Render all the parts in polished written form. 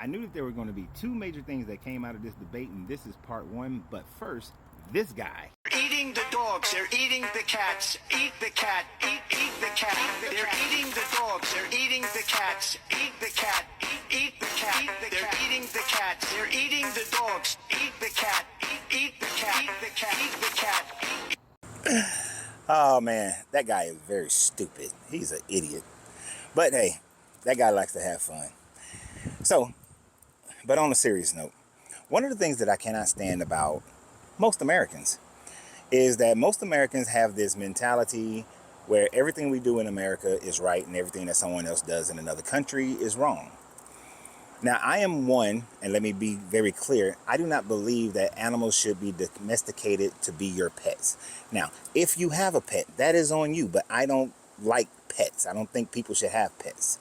I knew that there were going to be two major things that came out of this debate, and this is part one. But first, this guy. Eating the dogs, they're eating the cats. Eat the cat, eat the cat. They're eating the dogs, they're eating the cats. Eat the cat, eat the cat. They're eating the cats, they're eating the dogs. Eat the cat, eat the cat, eat the cat, eat the cat. Oh man, that guy is very stupid. He's an idiot. But hey, that guy likes to have fun. So, but on a serious note, one of the things that I cannot stand about most Americans is that most Americans have this mentality where everything we do in America is right and everything that someone else does in another country is wrong. Now, I am one, and let me be very clear, I do not believe that animals should be domesticated to be your pets. Now, if you have a pet, that is on you, but I don't like pets. I don't think people should have pets.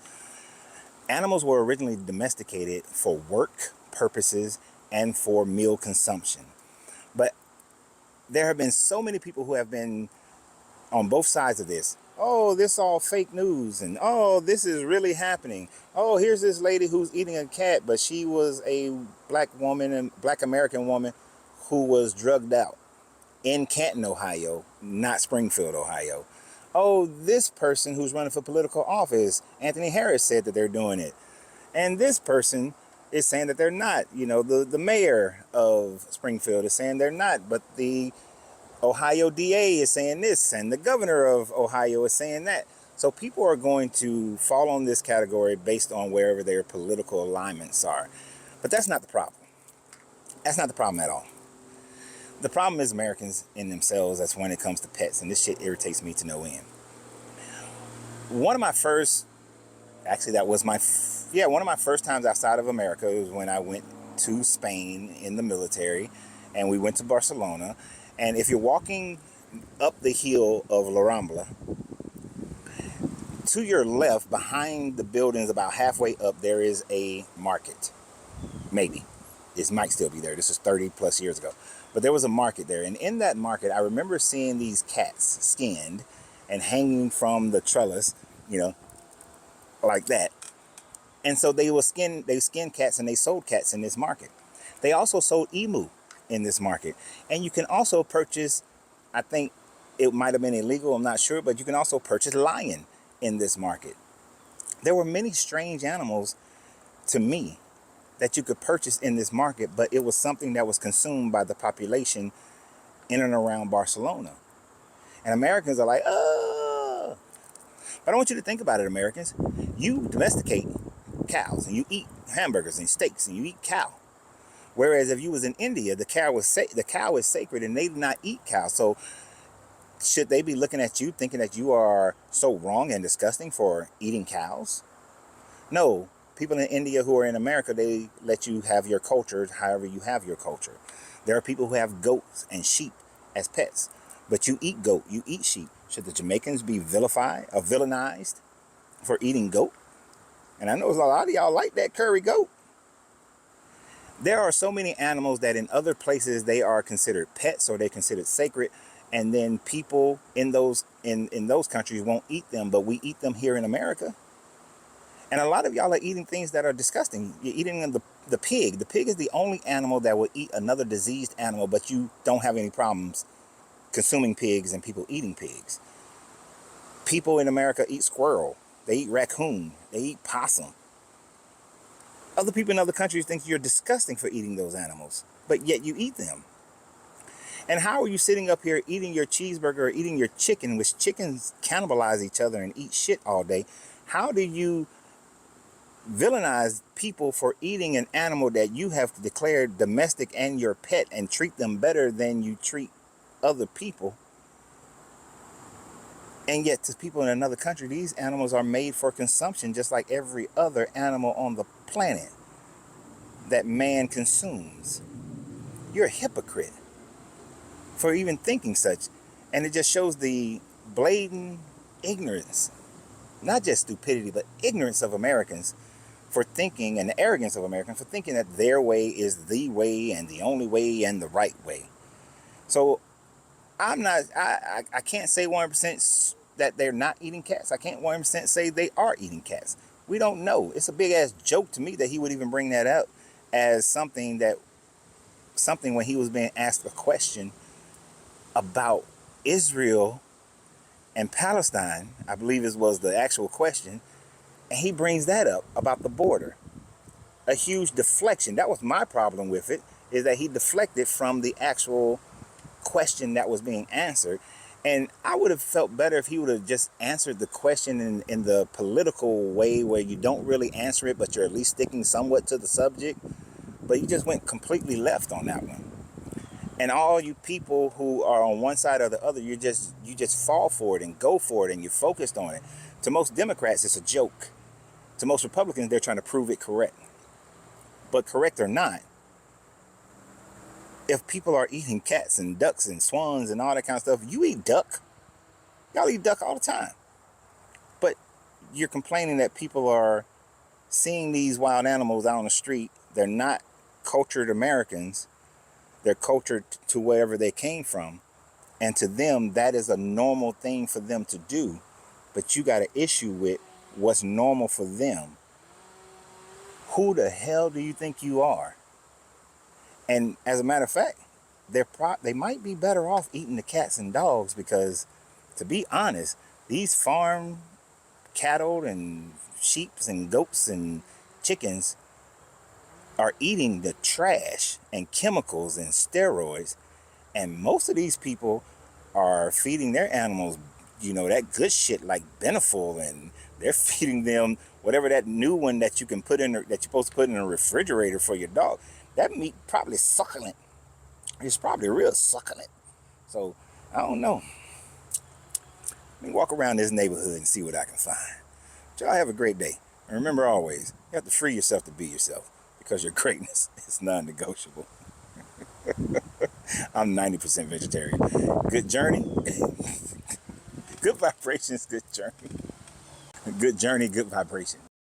Animals were originally domesticated for work purposes and for meal consumption. But there have been so many people who have been on both sides of this. Oh, this is all fake news, and oh, this is really happening. Oh, here's this lady who's eating a cat, but she was a black woman and black American woman who was drugged out in Canton, Ohio, not Springfield, Ohio. Oh, this person who's running for political office, Anthony Harris, said that they're doing it. And this person is saying that they're not. You know, the mayor of Springfield is saying they're not, but the Ohio DA is saying this, and the governor of Ohio is saying that. So people are going to fall on this category based on wherever their political alignments are. But that's not the problem. That's not the problem at all. The problem is Americans in themselves. That's when it comes to pets, and this shit irritates me to no end. One of my first, actually that was one of my first times outside of America was when I went to Spain in the military, and we went to Barcelona. And if you're walking up the hill of La Rambla, to your left, behind the buildings, about halfway up, there is a market. Maybe. This might still be there. This is 30 plus years ago. But there was a market there. And in that market, I remember seeing these cats skinned and hanging from the trellis, you know, like that. And so they skinned cats, and they sold cats in this market. They also sold emu in this market. And you can also purchase, I think it might have been illegal, I'm not sure, but you can also purchase lion in this market. There were many strange animals to me that you could purchase in this market, but it was something that was consumed by the population in and around Barcelona. And Americans are like, oh. But I want you to think about it, Americans. You domesticate cows, and you eat hamburgers and steaks, and you eat cow. Whereas if you was in India, the cow is sacred, and they do not eat cow. So should they be looking at you thinking that you are so wrong and disgusting for eating cows? No. People in India who are in America, they let you have your culture however you have your culture. There are people who have goats and sheep as pets. But you eat goat, you eat sheep. Should the Jamaicans be vilified or villainized for eating goat? And I know a lot of y'all like that curry goat. There are so many animals that in other places they are considered pets or they're considered sacred, and then people in those countries won't eat them, but we eat them here in America. And a lot of y'all are eating things that are disgusting. You're eating the pig. The pig is the only animal that will eat another diseased animal, but you don't have any problems consuming pigs and people eating pigs. People in America eat squirrel. They eat raccoon. They eat possum. Other people in other countries think you're disgusting for eating those animals, but yet you eat them. And how are you sitting up here eating your cheeseburger or eating your chicken, which chickens cannibalize each other and eat shit all day? How do you villainize people for eating an animal that you have declared domestic and your pet and treat them better than you treat other people? And yet to people in another country, these animals are made for consumption just like every other animal on the planet that man consumes. You're a hypocrite for even thinking such. And it just shows the blatant ignorance, not just stupidity, but ignorance of Americans for thinking, and the arrogance of Americans for thinking that their way is the way and the only way and the right way. So I can't say 100% that they're not eating cats. I can't 100% say they are eating cats. We don't know. It's a big ass joke to me that he would even bring that up as something when he was being asked a question about Israel and Palestine. I believe it was the actual question, and he brings that up about the border. A huge deflection. That was my problem with it, is that he deflected from the actual question that was being answered. And I would have felt better if he would have just answered the question in the political way where you don't really answer it, but you're at least sticking somewhat to the subject. But you just went completely left on that one. And all you people who are on one side or the other, you just fall for it and go for it and you're focused on it. To most Democrats, it's a joke. To most Republicans, they're trying to prove it correct. But correct or not, if people are eating cats and ducks and swans and all that kind of stuff, you eat duck. Y'all eat duck all the time. But you're complaining that people are seeing these wild animals out on the street. They're not cultured Americans. They're cultured to wherever they came from. And to them, that is a normal thing for them to do. But you got an issue with what's normal for them. Who the hell do you think you are? And as a matter of fact, they might be better off eating the cats and dogs, because, to be honest, these farm cattle and sheep and goats and chickens are eating the trash and chemicals and steroids. And most of these people are feeding their animals, that good shit like Beneful, and they're feeding them whatever that new one that you can put in, that you're supposed to put in a refrigerator for your dog. That meat probably succulent. It's probably real succulent. So I don't know. Let me walk around this neighborhood and see what I can find. But y'all have a great day. And remember always, you have to free yourself to be yourself, because your greatness is non-negotiable. I'm 90% vegetarian. Good journey. Good vibrations, good journey. Good journey, good vibration.